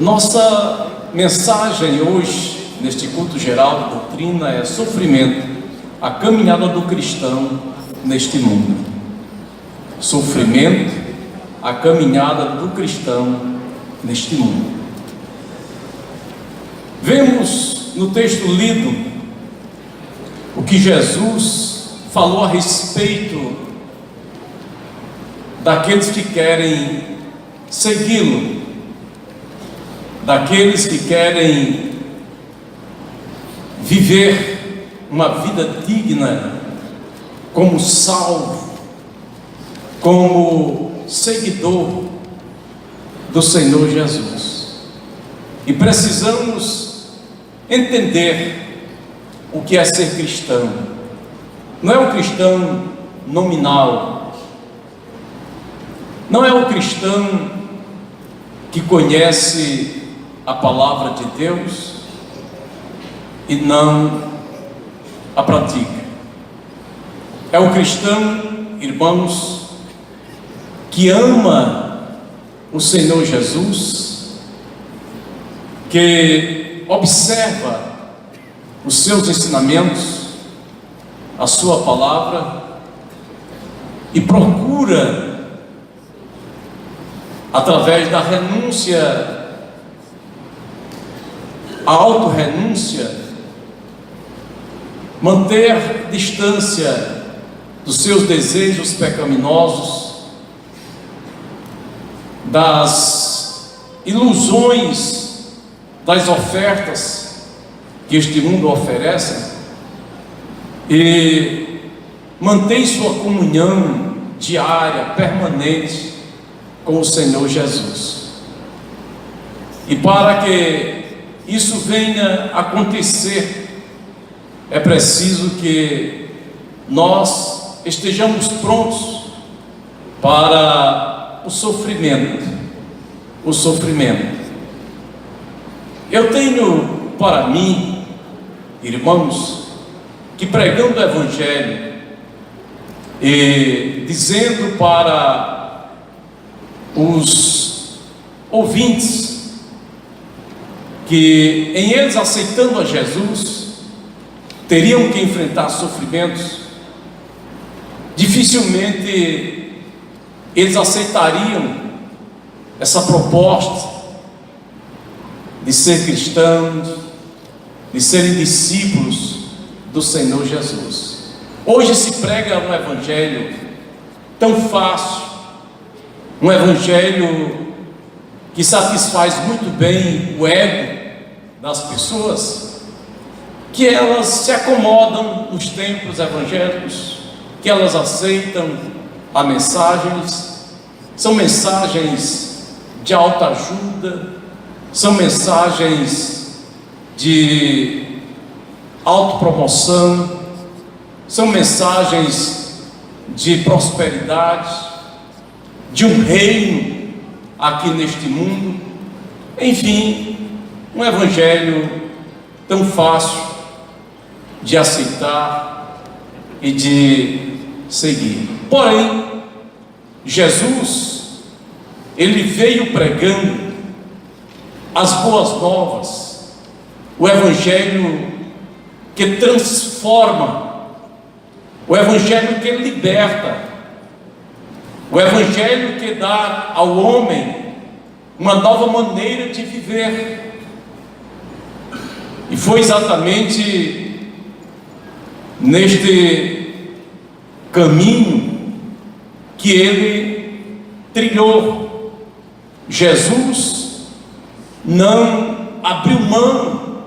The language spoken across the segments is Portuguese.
Nossa mensagem hoje, neste culto geral de doutrina, é sofrimento, a caminhada do cristão neste mundo. Sofrimento, a caminhada do cristão neste mundo. Vemos no texto lido o que Jesus falou a respeito daqueles que querem segui-lo, daqueles que querem viver uma vida digna como salvo, como seguidor do Senhor Jesus. E precisamos entender o que é ser cristão. Não é um cristão nominal, não é um cristão que conhece a palavra de Deus e não a pratica. É um cristão, irmãos, que ama o Senhor Jesus, que observa os seus ensinamentos, a sua palavra, e procura, através da renúncia, a autorrenúncia, manter distância dos seus desejos pecaminosos, das ilusões, das ofertas que este mundo oferece, e mantém sua comunhão diária, permanente com o Senhor Jesus. E para que isso venha a acontecer, é preciso que nós estejamos prontos para o sofrimento. O sofrimento. Eu tenho para mim, irmãos, que pregando o Evangelho e dizendo para os ouvintes que em eles aceitando a Jesus teriam que enfrentar sofrimentos, dificilmente eles aceitariam essa proposta de ser cristãos, de serem discípulos do Senhor Jesus. Hoje se prega um evangelho tão fácil, um evangelho que satisfaz muito bem o ego das pessoas, que elas se acomodam nos templos evangélicos, que elas aceitam as mensagens, são mensagens de autoajuda, são mensagens de autopromoção, são mensagens de prosperidade, de um reino aqui neste mundo. Enfim, um evangelho tão fácil de aceitar e de seguir. Porém, Jesus, ele veio pregando as boas novas, o evangelho que transforma, o evangelho que liberta, o evangelho que dá ao homem uma nova maneira de viver. E foi exatamente neste caminho que ele trilhou. Jesus não abriu mão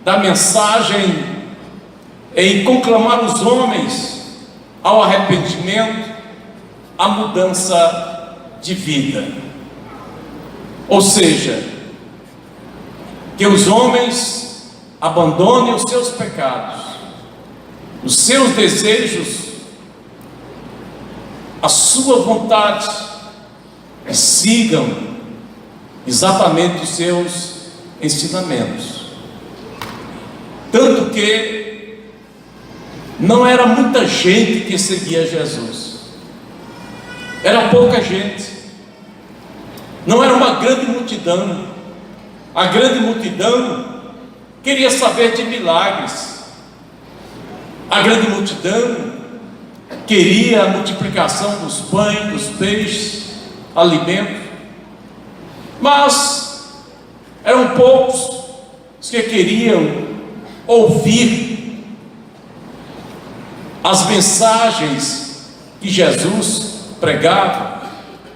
da mensagem em conclamar os homens ao arrependimento, à mudança de vida. Ou seja, que os homens abandonem os seus pecados, os seus desejos, a sua vontade, e sigam exatamente os seus ensinamentos. Tanto que não era muita gente que seguia Jesus, era pouca gente, não era uma grande multidão, A grande multidão queria saber de milagres. A grande multidão queria a multiplicação dos pães, dos peixes, alimento. Mas eram poucos os que queriam ouvir as mensagens que Jesus pregava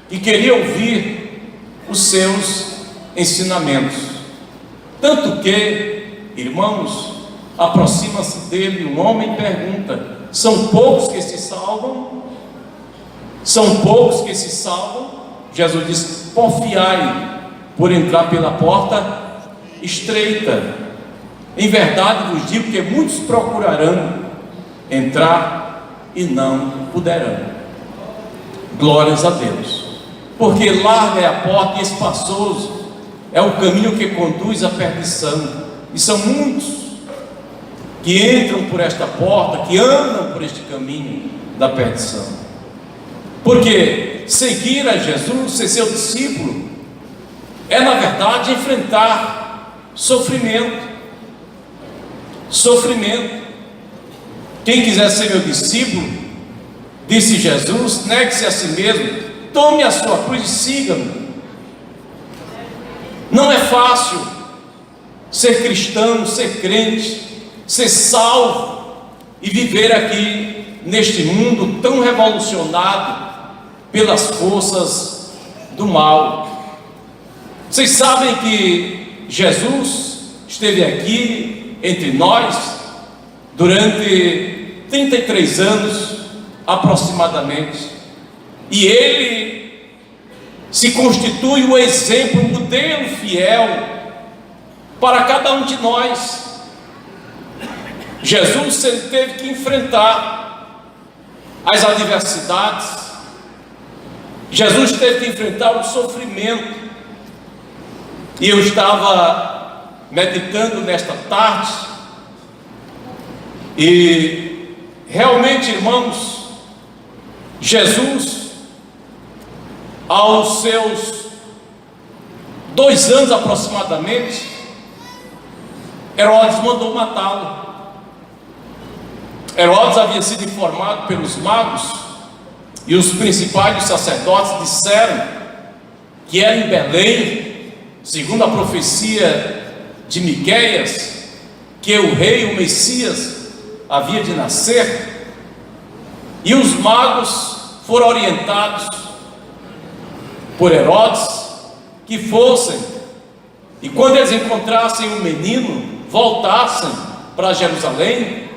e queriam ouvir os seus ensinamentos. Tanto que, irmãos, aproxima-se dele um homem e pergunta: são poucos que se salvam? São poucos que se salvam? Jesus diz: porfiai por entrar pela porta estreita. Em verdade vos digo que muitos procurarão entrar e não poderão. Glórias a Deus, porque larga é a porta e espaçoso é o caminho que conduz à perdição, e são muitos que entram por esta porta, que andam por este caminho da perdição. Porque seguir a Jesus, ser seu discípulo, é na verdade enfrentar sofrimento. Sofrimento. Quem quiser ser meu discípulo, disse Jesus, negue-se a si mesmo, tome a sua cruz e siga-me. Não é fácil ser cristão, ser crente, ser salvo e viver aqui neste mundo tão revolucionado pelas forças do mal. Vocês sabem que Jesus esteve aqui entre nós durante 33 anos aproximadamente, e ele se constitui um exemplo, um modelo fiel para cada um de nós. Jesus teve que enfrentar as adversidades, Jesus teve que enfrentar o sofrimento. E eu estava meditando nesta tarde, e realmente, irmãos, Jesus, aos seus 2 anos aproximadamente, Herodes mandou matá-lo. Herodes havia sido informado pelos magos, e os principais dos sacerdotes disseram que era em Belém, segundo a profecia de Miqueias, que o rei, o Messias, havia de nascer. E os magos foram orientados por Herodes que fossem, e quando eles encontrassem um menino, voltassem para Jerusalém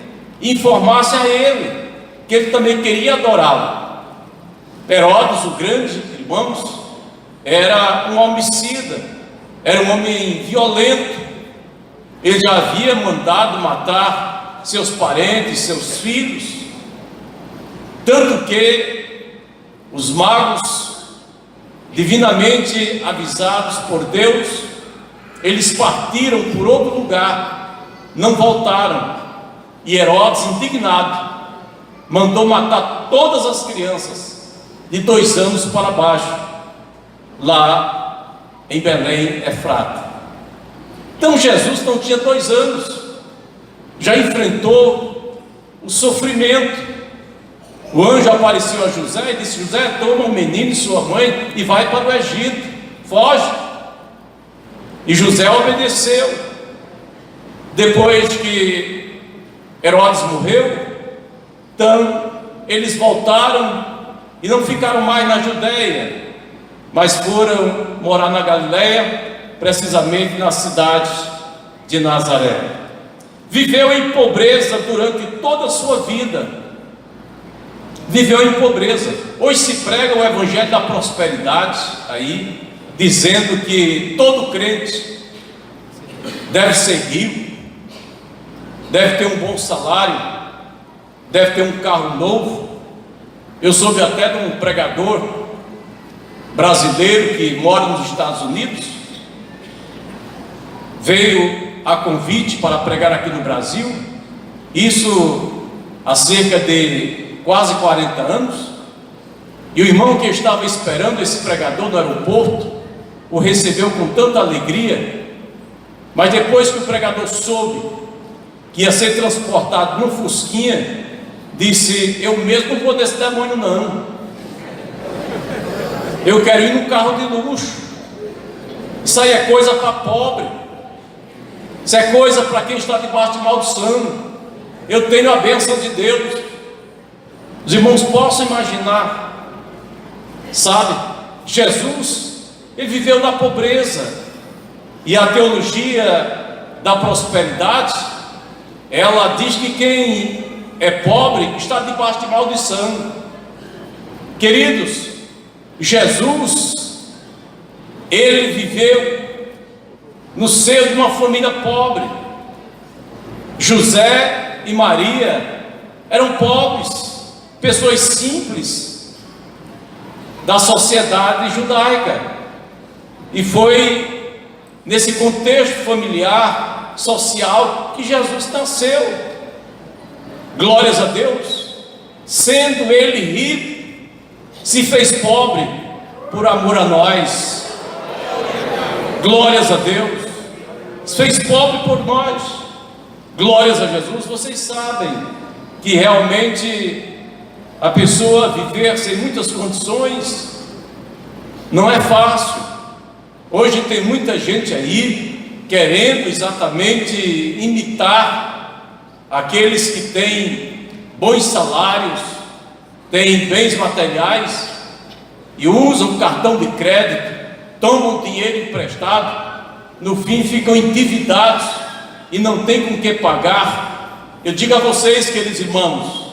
e informassem a ele que ele também queria adorá-lo. Herodes o Grande, irmãos, era um homicida, era um homem violento. Ele já havia mandado matar seus parentes, seus filhos, tanto que os magos, divinamente avisados por Deus, eles partiram por outro lugar, não voltaram. E Herodes, indignado, mandou matar todas as crianças de 2 anos para baixo, lá em Belém, Efrata. Então Jesus não tinha 2 anos, já enfrentou o sofrimento. O anjo apareceu a José e disse: José, toma o menino e sua mãe e vai para o Egito, foge. E José obedeceu. Depois que Herodes morreu, então eles voltaram e não ficaram mais na Judeia, mas foram morar na Galileia, precisamente na cidade de Nazaré. Viveu em pobreza durante toda a sua vida. Viveu em pobreza. Hoje se prega o evangelho da prosperidade aí, dizendo que todo crente deve ser rico, deve ter um bom salário, deve ter um carro novo. Eu soube até de um pregador brasileiro que mora nos Estados Unidos, veio a convite para pregar aqui no Brasil, isso há cerca de quase 40 anos, e o irmão que estava esperando esse pregador no aeroporto o recebeu com tanta alegria Mas depois que o pregador soube que ia ser transportado num fusquinha, disse: eu mesmo não vou desse demônio não, eu quero ir num carro de luxo. Isso aí é coisa para pobre, isso é coisa para quem está debaixo de maldição. Eu tenho a bênção de Deus. Os irmãos possam imaginar, sabe, Jesus, ele viveu na pobreza, e a teologia da prosperidade, ela diz que quem é pobre está debaixo de maldição. Queridos, Jesus, ele viveu no seio de uma família pobre. José e Maria eram pobres, pessoas simples da sociedade judaica, e foi nesse contexto familiar, social, que Jesus nasceu. Glórias a Deus. Sendo ele rico, se fez pobre por amor a nós. Glórias a Deus. Se fez pobre por nós. Glórias a Jesus. Vocês sabem que realmente a pessoa viver sem muitas condições não é fácil. Hoje tem muita gente aí querendo exatamente imitar aqueles que têm bons salários, têm bens materiais e usam cartão de crédito, tomam dinheiro emprestado, no fim ficam endividados e não têm com que pagar. Eu digo a vocês, queridos irmãos,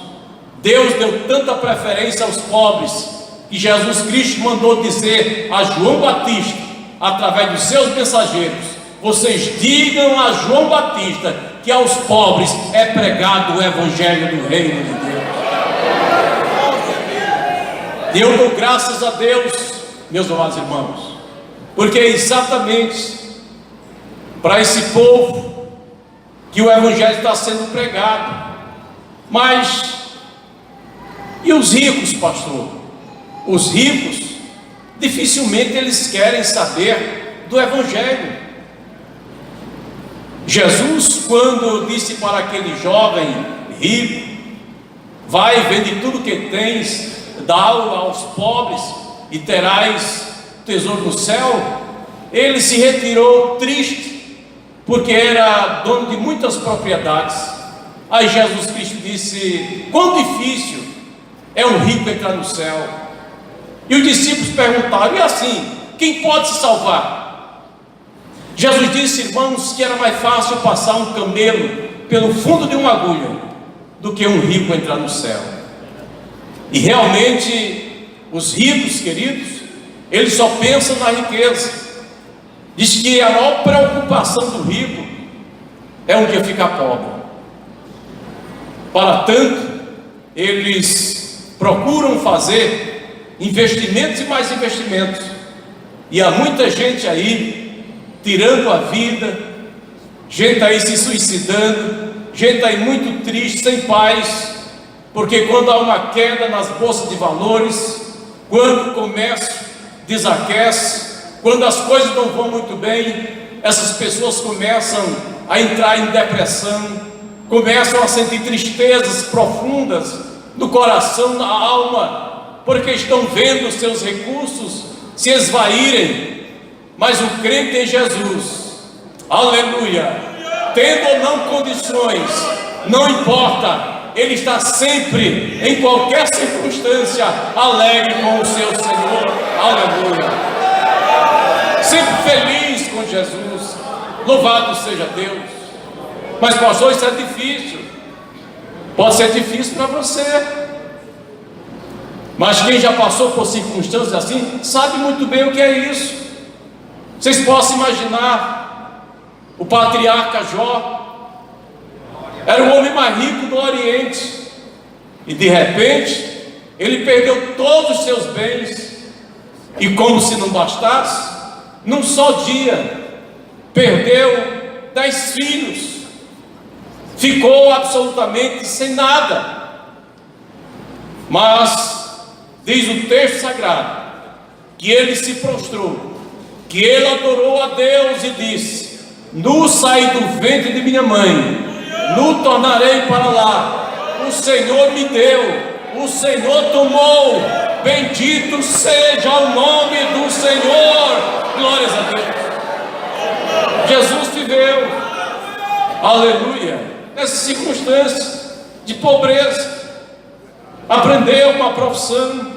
Deus deu tanta preferência aos pobres que Jesus Cristo mandou dizer a João Batista, através dos seus mensageiros: vocês digam a João Batista que aos pobres é pregado o evangelho do reino de Deus. E eu dou graças a Deus, meus amados irmãos, porque é exatamente para esse povo que o evangelho está sendo pregado. Mas e os ricos, pastor? Os ricos dificilmente eles querem saber do evangelho. Jesus, quando disse para aquele jovem rico: vai, vende tudo que tens, dá-o aos pobres e terás tesouro no céu, ele se retirou triste, porque era dono de muitas propriedades. Aí Jesus Cristo disse: quão difícil é um rico entrar no céu. E os discípulos perguntaram: e assim, quem pode se salvar? Jesus disse, irmãos, que era mais fácil passar um camelo pelo fundo de uma agulha do que um rico entrar no céu. E realmente os ricos, queridos, eles só pensam na riqueza. Diz que a maior preocupação do rico é um dia ficar pobre. Para tanto, eles procuram fazer investimentos e mais investimentos, e há muita gente aí tirando a vida, gente aí se suicidando, gente aí muito triste, sem paz, porque quando há uma queda nas bolsas de valores, quando o comércio desaquece, quando as coisas não vão muito bem, essas pessoas começam a entrar em depressão, começam a sentir tristezas profundas no coração, na alma, porque estão vendo os seus recursos se esvaírem. Mas o crente em Jesus, aleluia, tendo ou não condições, não importa, ele está sempre, em qualquer circunstância, alegre com o seu Senhor, aleluia, sempre feliz com Jesus. Louvado seja Deus. Mas pastor, isso é difícil. Pode ser difícil para você, mas quem já passou por circunstâncias assim, sabe muito bem o que é isso. Vocês possam imaginar, o patriarca Jó era o homem mais rico do Oriente, e de repente, ele perdeu todos os seus bens, e como se não bastasse, num só dia, perdeu 10 filhos, ficou absolutamente sem nada. Mas diz o texto sagrado que ele se prostrou, que ele adorou a Deus e disse: nu saí do ventre de minha mãe, nu tornarei para lá. O Senhor me deu, o Senhor tomou, bendito seja o nome do Senhor. Glórias a Deus. Jesus viveu, aleluia, nessas circunstâncias de pobreza. Aprendeu uma profissão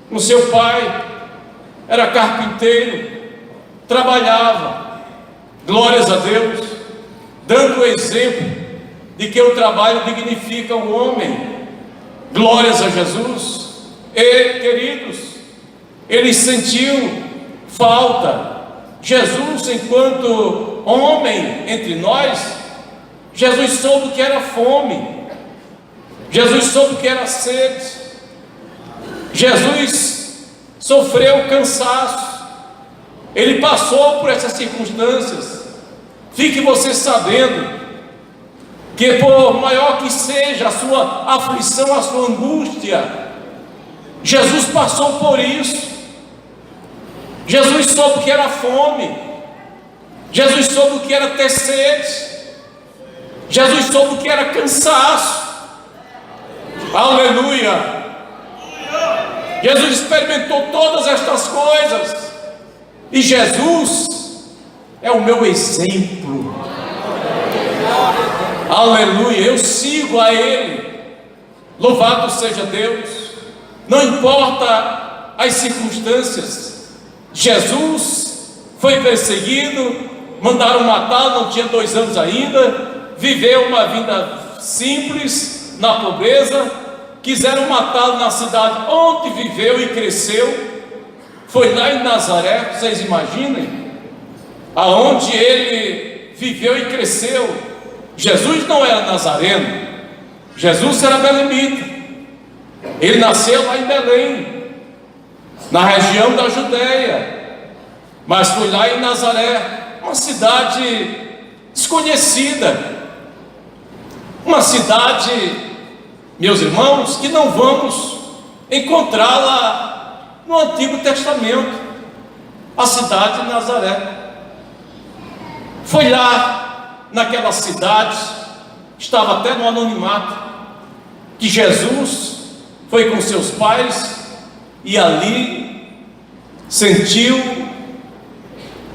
com seu pai, era carpinteiro, trabalhava, glórias a Deus, dando o exemplo de que o trabalho dignifica o homem. Glórias a Jesus. E, queridos, ele sentiu falta. Jesus, enquanto homem entre nós, Jesus soube que era fome, Jesus soube que era sede, Jesus sofreu cansaço, ele passou por essas circunstâncias. Fique você sabendo que por maior que seja a sua aflição, a sua angústia, Jesus passou por isso. Jesus soube o que era fome, Jesus soube o que era ter sede, Jesus soube o que era cansaço. Aleluia! Jesus experimentou todas estas coisas, e Jesus é o meu exemplo. Aleluia, eu sigo a Ele. Louvado seja Deus. Não importa as circunstâncias, Jesus foi perseguido, mandaram matá-lo, não tinha 2 anos ainda, viveu uma vida simples, na pobreza, quiseram matá-lo na cidade onde viveu e cresceu, foi lá em Nazaré. Vocês imaginem, aonde ele viveu e cresceu. Jesus não era nazareno, Jesus era belemita. Ele nasceu lá em Belém, na região da Judéia, mas foi lá em Nazaré, uma cidade desconhecida, uma cidade, meus irmãos, que não vamos encontrá-la no Antigo Testamento, a cidade de Nazaré. Foi lá, naquela cidade, estava até no anonimato, que Jesus foi com seus pais e ali sentiu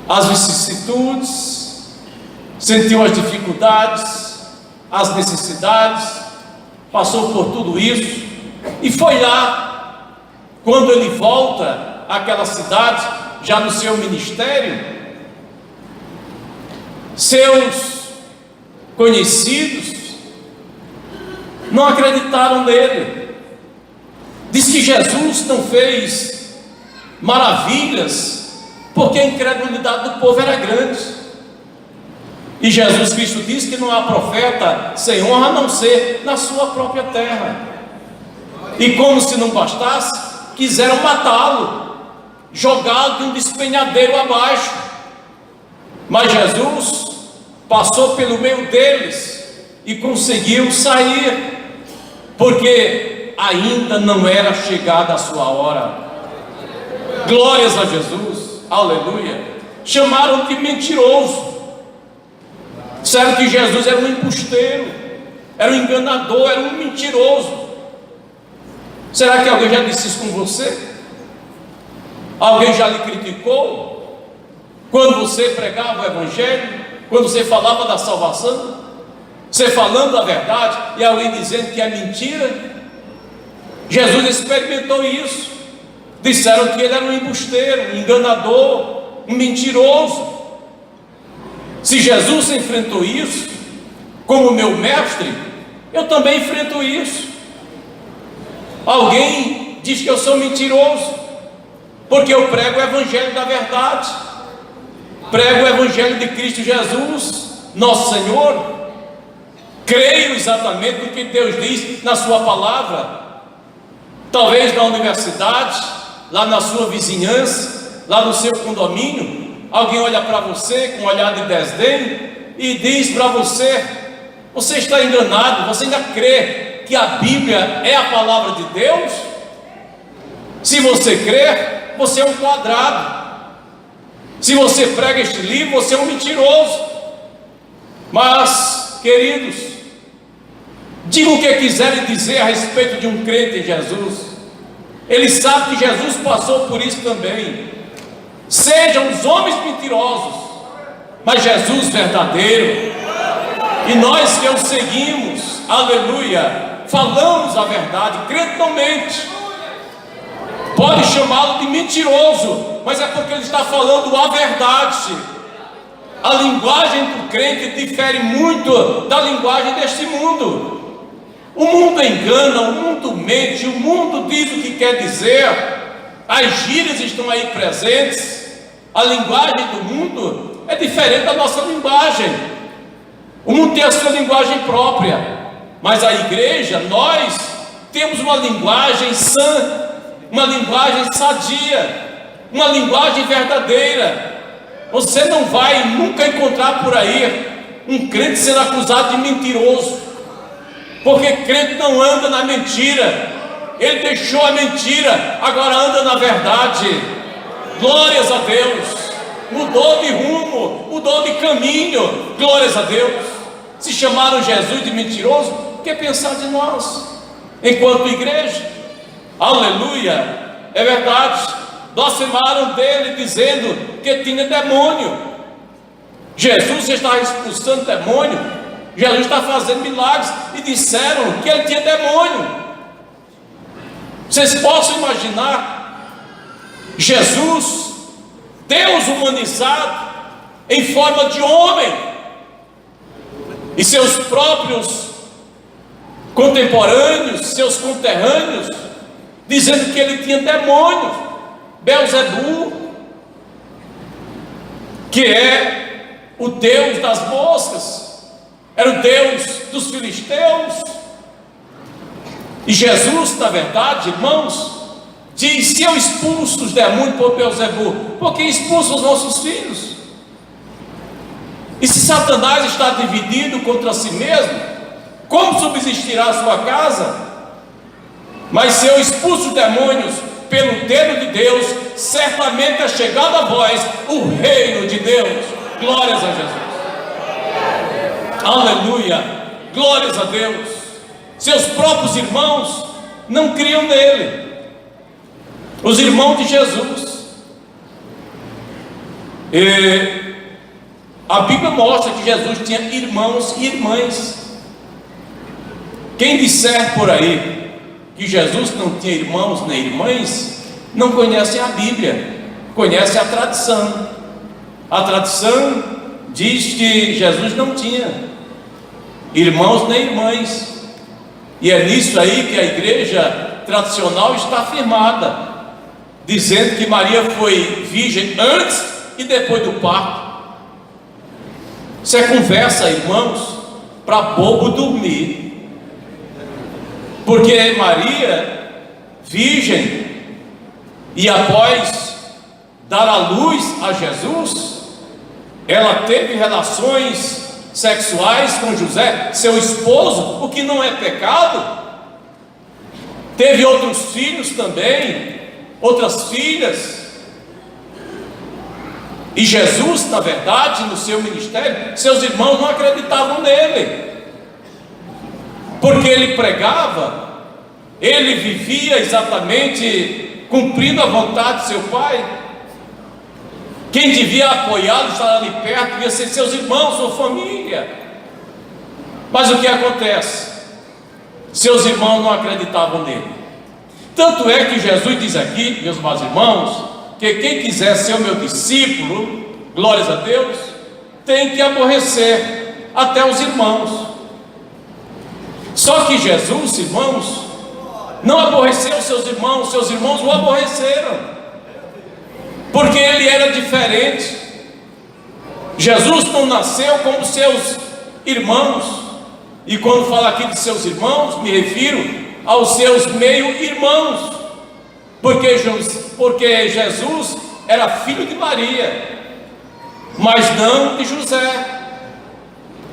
as vicissitudes, sentiu as dificuldades, as necessidades, passou por tudo isso, e foi lá, quando ele volta àquela cidade, já no seu ministério, seus conhecidos não acreditaram nele. Diz que Jesus não fez maravilhas porque a incredulidade do povo era grande. E Jesus Cristo diz que não há profeta sem honra a não ser na sua própria terra. E como se não bastasse, quiseram matá-lo, jogá-lo de um despenhadeiro abaixo. Mas Jesus passou pelo meio deles e conseguiu sair, porque ainda não era chegada a sua hora. Glórias a Jesus, aleluia. Chamaram de mentiroso, disseram que Jesus era um embusteiro, era um enganador, era um mentiroso. Será que alguém já disse isso com você? Alguém já lhe criticou quando você pregava o Evangelho, quando você falava da salvação, você falando a verdade e alguém dizendo que é mentira? Jesus experimentou isso. Disseram que ele era um embusteiro, um enganador, um mentiroso. Se Jesus enfrentou isso como meu mestre, eu também enfrento isso. Alguém diz que eu sou mentiroso porque eu prego o Evangelho da verdade, prego o Evangelho de Cristo Jesus, nosso Senhor. Creio exatamente no que Deus diz na sua palavra. Talvez na universidade, lá na sua vizinhança, lá no seu condomínio, alguém olha para você com um olhar de desdém e diz para você: você está enganado, você ainda crê que a Bíblia é a palavra de Deus? Se você crer, você é um quadrado. Se você prega este livro, você é um mentiroso. Mas, queridos, digam o que quiserem dizer a respeito de um crente em Jesus, ele sabe que Jesus passou por isso também. Sejam os homens mentirosos, mas Jesus verdadeiro, e nós que o seguimos, aleluia, falamos a verdade, crente não mente. Pode chamá-lo de mentiroso, mas é porque ele está falando a verdade. A linguagem do crente difere muito da linguagem deste mundo. O mundo engana, o mundo mente, o mundo diz o que quer dizer, as gírias estão aí presentes. A linguagem do mundo é diferente da nossa linguagem. O mundo tem a sua linguagem própria, mas a igreja, nós temos uma linguagem sã, uma linguagem sadia, uma linguagem verdadeira. Você não vai nunca encontrar por aí um crente sendo acusado de mentiroso, porque crente não anda na mentira, ele deixou a mentira, agora anda na verdade. Glórias a Deus, mudou de rumo, mudou de caminho, glórias a Deus. Se chamaram Jesus de mentiroso, o que pensar de nós, enquanto igreja? Aleluia, é verdade, blasfemaram dele dizendo que tinha demônio. Jesus está expulsando demônio, Jesus está fazendo milagres, e disseram que ele tinha demônio. Vocês possam imaginar Jesus, Deus humanizado, em forma de homem, e seus próprios contemporâneos, seus conterrâneos, dizendo que ele tinha demônios. Belzebu, que é o deus das moscas, era o deus dos filisteus. E Jesus, na verdade, irmãos, diz: se eu expulso os demônios por Belzebu, por que expulso os nossos filhos? E se Satanás está dividido contra si mesmo, como subsistirá a sua casa? Mas se eu expulso os demônios pelo dedo de Deus, certamente é chegado a vós o reino de Deus. Glórias a Jesus. Aleluia, glórias a Deus. Seus próprios irmãos não criam nele, os irmãos de Jesus. A Bíblia mostra que Jesus tinha irmãos e irmãs. Quem disser por aí que Jesus não tinha irmãos nem irmãs, não conhece a Bíblia, conhece a tradição. A tradição diz que Jesus não tinha irmãos nem irmãs, e é nisso aí que a igreja tradicional está afirmada, dizendo que Maria foi virgem antes e depois do parto. Isso é conversa, irmãos, para bobo dormir. Porque Maria, virgem, e após dar a luz a Jesus, ela teve relações sexuais com José, seu esposo, o que não é pecado. Teve outros filhos também, outras filhas. E Jesus, na verdade, no seu ministério, seus irmãos não acreditavam nele, porque ele pregava, ele vivia exatamente cumprindo a vontade de seu pai. Quem devia apoiá-lo, estar ali perto, devia ser seus irmãos, sua família. Mas o que acontece? Seus irmãos não acreditavam nele. Tanto é que Jesus diz aqui, meus amados irmãos, que quem quiser ser o meu discípulo, glórias a Deus, tem que aborrecer até os irmãos. Só que Jesus, irmãos, não aborreceu seus irmãos o aborreceram, porque ele era diferente. Jesus não nasceu como seus irmãos, e quando falo aqui de seus irmãos, me refiro aos seus meio-irmãos, porque Jesus era filho de Maria, mas não de José.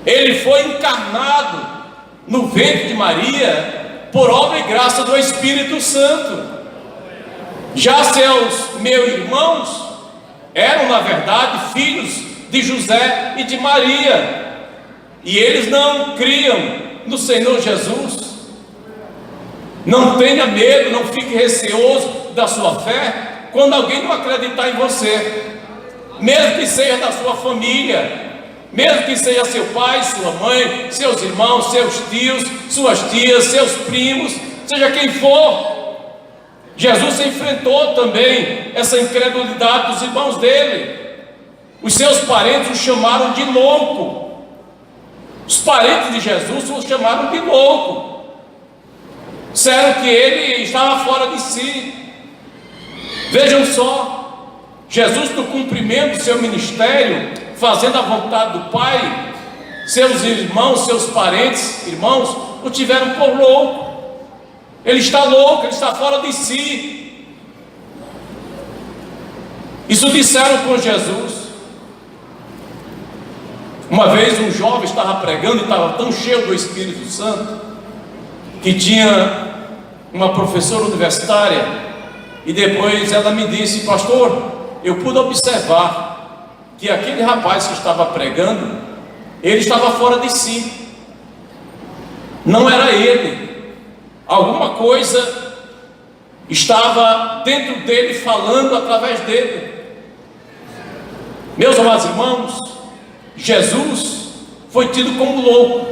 Ele foi encarnado no ventre de Maria por obra e graça do Espírito Santo. Já seus meio-irmãos eram, na verdade, filhos de José e de Maria. e eles não criam no Senhor Jesus. Não tenha medo, não fique receoso da sua fé quando alguém não acreditar em você, mesmo que seja da sua família, mesmo que seja seu pai, sua mãe, seus irmãos, seus tios, suas tias, seus primos, seja quem for. Jesus enfrentou também essa incredulidade dos irmãos dele. Os seus parentes o chamaram de louco. Os parentes de Jesus o chamaram de louco. Disseram que ele estava fora de si. Vejam só, Jesus, no cumprimento do seu ministério, fazendo a vontade do Pai, seus irmãos, seus parentes, irmãos, o tiveram por louco. Ele está louco, ele está fora de si. Isso disseram com Jesus. Uma vez um jovem estava pregando e estava tão cheio do Espírito Santo que tinha uma professora universitária, e depois ela me disse: pastor, eu pude observar que aquele rapaz que estava pregando, ele estava fora de si. Não era ele. Alguma coisa estava dentro dele, falando através dele. Meus amados irmãos, Jesus foi tido como louco,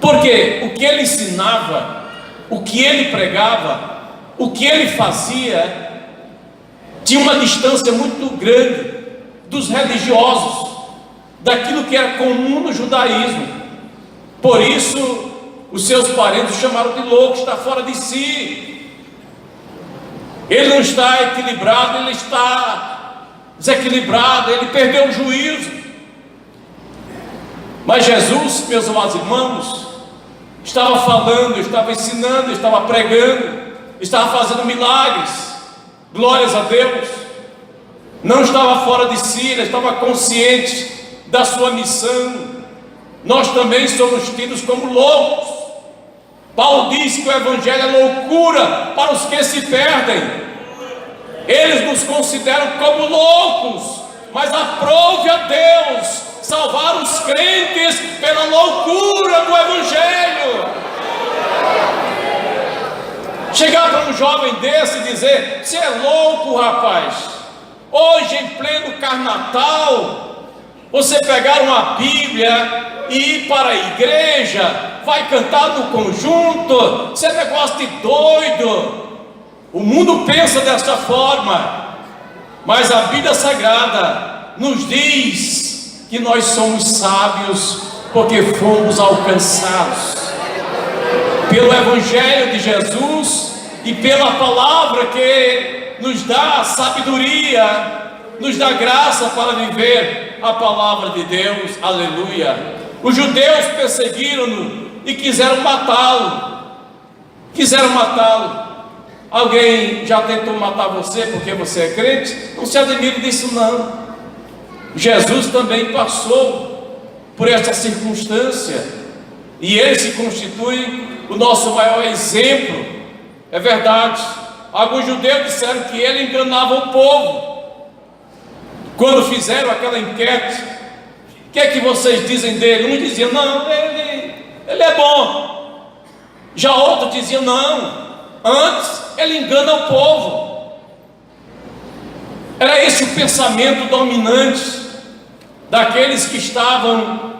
porque o que ele ensinava, o que ele pregava, o que ele fazia, tinha uma distância muito grande dos religiosos, daquilo que era comum no judaísmo. Por isso, os seus parentes o chamaram de louco, está fora de si. Ele não está equilibrado, ele está desequilibrado, ele perdeu o juízo. Mas Jesus, meus amados irmãos, estava falando, estava ensinando, estava pregando, estava fazendo milagres, glórias a Deus. Não estava fora de si, ele estava consciente da sua missão. Nós também somos tidos como loucos. Paulo diz que o Evangelho é loucura para os que se perdem. Eles nos consideram como loucos, mas aprove a Deus salvar os crentes pela loucura do Evangelho. Chegar para um jovem desse e dizer: você é louco, rapaz, hoje em pleno Carnatal, você pegar uma Bíblia e ir para a igreja, vai cantar no conjunto, você é negócio de doido. O mundo pensa dessa forma, mas a Bíblia Sagrada nos diz que nós somos sábios porque fomos alcançados pelo Evangelho de Jesus e pela palavra que nos dá sabedoria, nos dá graça para viver a palavra de Deus. Aleluia. Os judeus perseguiram-no e quiseram matá-lo. Alguém já tentou matar você porque você é crente? Não se admire disso não. Jesus também passou por essa circunstância, e ele se constitui o nosso maior exemplo. É verdade, alguns judeus disseram que ele enganava o povo. Quando fizeram aquela enquete, o que é que vocês dizem dele? Uns diziam: não, ele é bom. Já outros diziam: não, antes ele engana o povo. Era esse o pensamento dominante daqueles que estavam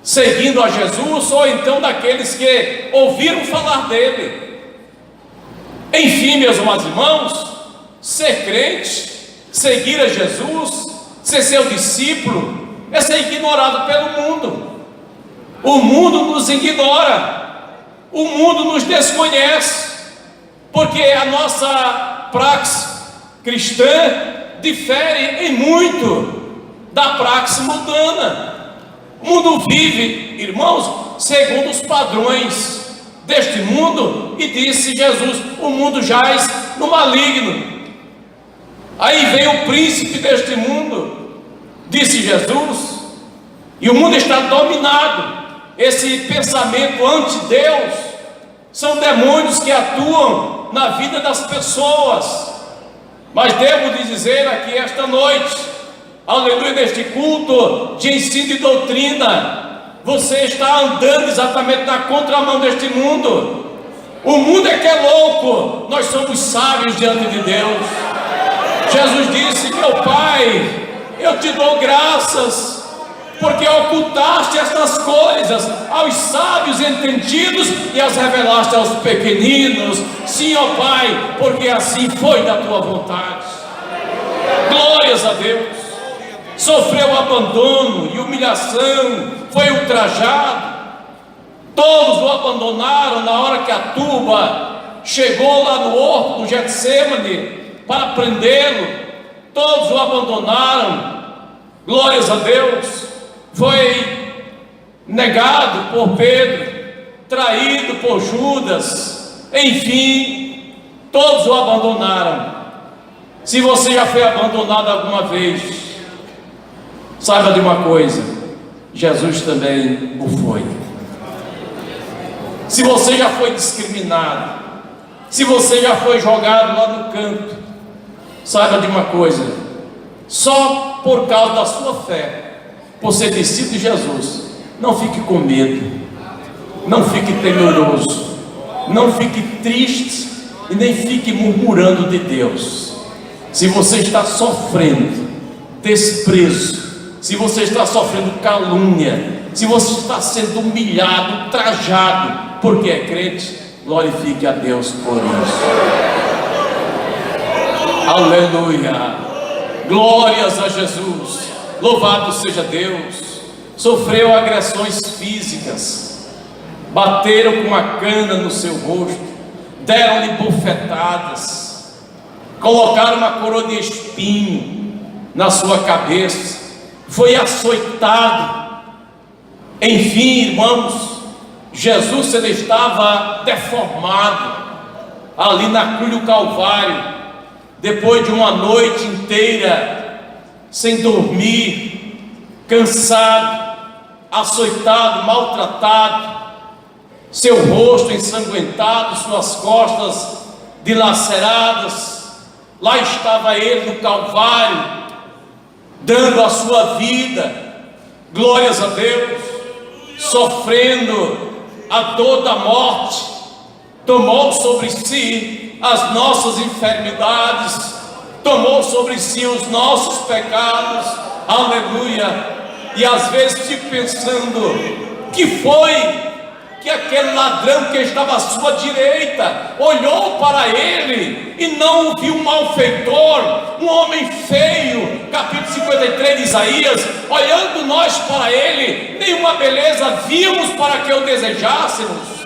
seguindo a Jesus, ou então daqueles que ouviram falar dele. Enfim, meus amados irmãos, ser crente, seguir a Jesus, ser seu discípulo, é ser ignorado pelo mundo. O mundo nos ignora, o mundo nos desconhece, porque a nossa praxe cristã difere em muito da praxe mundana. O mundo vive, irmãos, segundo os padrões deste mundo, e disse Jesus: o mundo jaz no maligno. Aí vem o príncipe deste mundo, disse Jesus, e o mundo está dominado. Esse pensamento anti-Deus são demônios que atuam na vida das pessoas. Mas devo lhe dizer aqui esta noite, aleluia, neste culto de ensino e doutrina, você está andando exatamente na contramão deste mundo. O mundo é que é louco, nós somos sábios diante de Deus. Jesus disse: meu Pai, eu te dou graças, porque ocultaste estas coisas aos sábios entendidos e as revelaste aos pequeninos. Sim, ó Pai, porque assim foi da tua vontade. Glórias a Deus. Sofreu abandono e humilhação, foi ultrajado. Todos o abandonaram na hora que a turba chegou lá no horto do Getsemane para prendê-lo. Todos o abandonaram. Glórias a Deus. Foi negado por Pedro, traído por Judas. Enfim, todos o abandonaram. Se você já foi abandonado alguma vez, saiba de uma coisa: Jesus também o foi. Se você já foi discriminado, se você já foi jogado lá no canto, saiba de uma coisa: só por causa da sua fé, por ser discípulo de Jesus, não fique com medo, não fique temeroso, não fique triste e nem fique murmurando de Deus. Se você está sofrendo desprezo, se você está sofrendo calúnia, se você está sendo humilhado, ultrajado, porque é crente, glorifique a Deus por isso. Aleluia, glórias a Jesus, louvado seja Deus. Sofreu agressões físicas, bateram com uma cana no seu rosto, deram-lhe bofetadas, colocaram uma coroa de espinho na sua cabeça, foi açoitado. Enfim, irmãos, Jesus, ele estava deformado ali na cruz do Calvário, depois de uma noite inteira sem dormir, cansado, açoitado, maltratado, seu rosto ensanguentado, suas costas dilaceradas. Lá estava ele no Calvário, dando a sua vida, glórias a Deus, sofrendo a dor da morte, tomou sobre si as nossas enfermidades, tomou sobre si os nossos pecados, aleluia. E às vezes fico pensando, que foi que aquele ladrão que estava à sua direita olhou para ele e não viu um malfeitor, um homem feio? Capítulo 53 de Isaías: olhando nós para ele, nenhuma beleza vimos para que o desejássemos.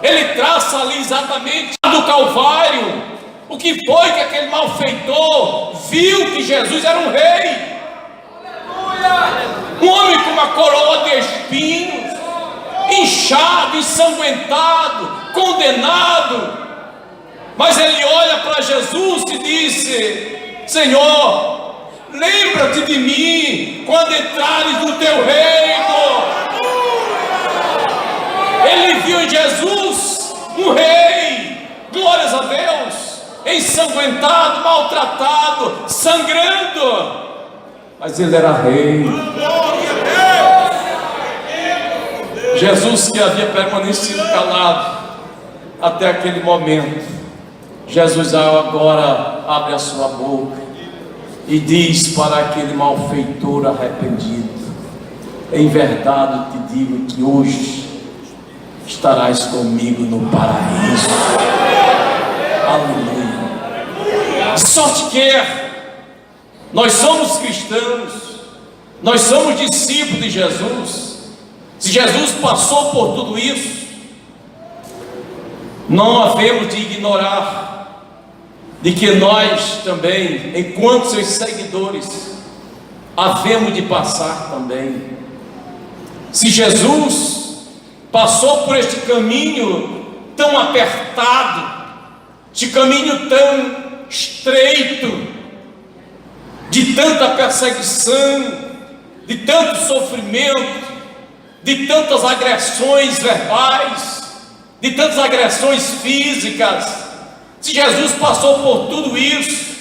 Ele traça ali exatamente do Calvário o que foi que aquele malfeitor viu: que Jesus era um rei, um homem com uma coroa de espinhos, inchado, ensanguentado, condenado. Mas ele olha para Jesus e disse: Senhor, lembra-te de mim quando entrares no teu reino. Ele viu em Jesus um rei, glórias a Deus, ensanguentado, maltratado, sangrando, mas ele era rei. Jesus, que havia permanecido calado até aquele momento, Jesus agora abre a sua boca e diz para aquele malfeitor arrependido: em verdade te digo que hoje estarás comigo no paraíso. Aleluia. De sorte que nós somos cristãos, nós somos discípulos de Jesus. Se Jesus passou por tudo isso, não havemos de ignorar de que nós também, enquanto seus seguidores, havemos de passar também. Se Jesus passou por este caminho tão apertado, este caminho tão estreito, de tanta perseguição, de tanto sofrimento, de tantas agressões verbais, de tantas agressões físicas, se Jesus passou por tudo isso,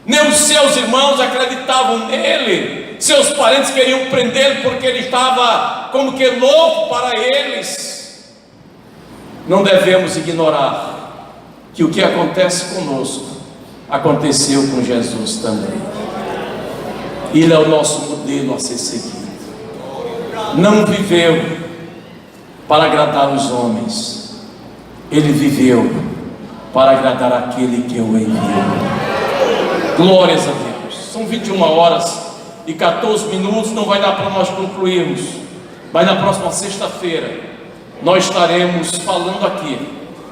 nem os seus irmãos acreditavam nele, Seus parentes queriam prendê-lo porque ele estava como que louco para eles. Não devemos ignorar que o que acontece conosco aconteceu com Jesus também. Ele é o nosso modelo a ser seguido. Não viveu para agradar os homens, ele viveu para agradar aquele que o enviou. Glórias a Deus. São 21 horas e 14 minutos, não vai dar para nós concluirmos, mas na próxima sexta-feira nós estaremos falando aqui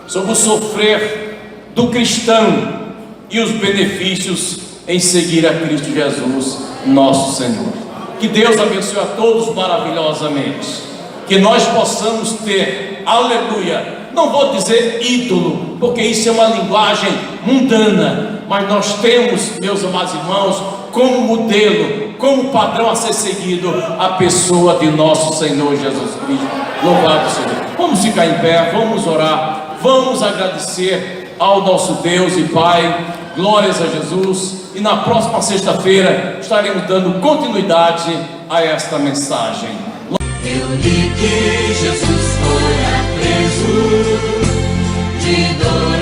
sobre o sofrer do cristão e os benefícios em seguir a Cristo Jesus, nosso Senhor. Que Deus abençoe a todos maravilhosamente, que nós possamos ter, aleluia, não vou dizer ídolo, porque isso é uma linguagem mundana, mas nós temos, meus amados irmãos, como modelo, como padrão a ser seguido, a pessoa de nosso Senhor Jesus Cristo. Louvado seja. Vamos ficar em pé, vamos orar, vamos agradecer ao nosso Deus e Pai. Glórias a Jesus. E na próxima sexta-feira estaremos dando continuidade a esta mensagem. Eu li que Jesus fora preso de dor.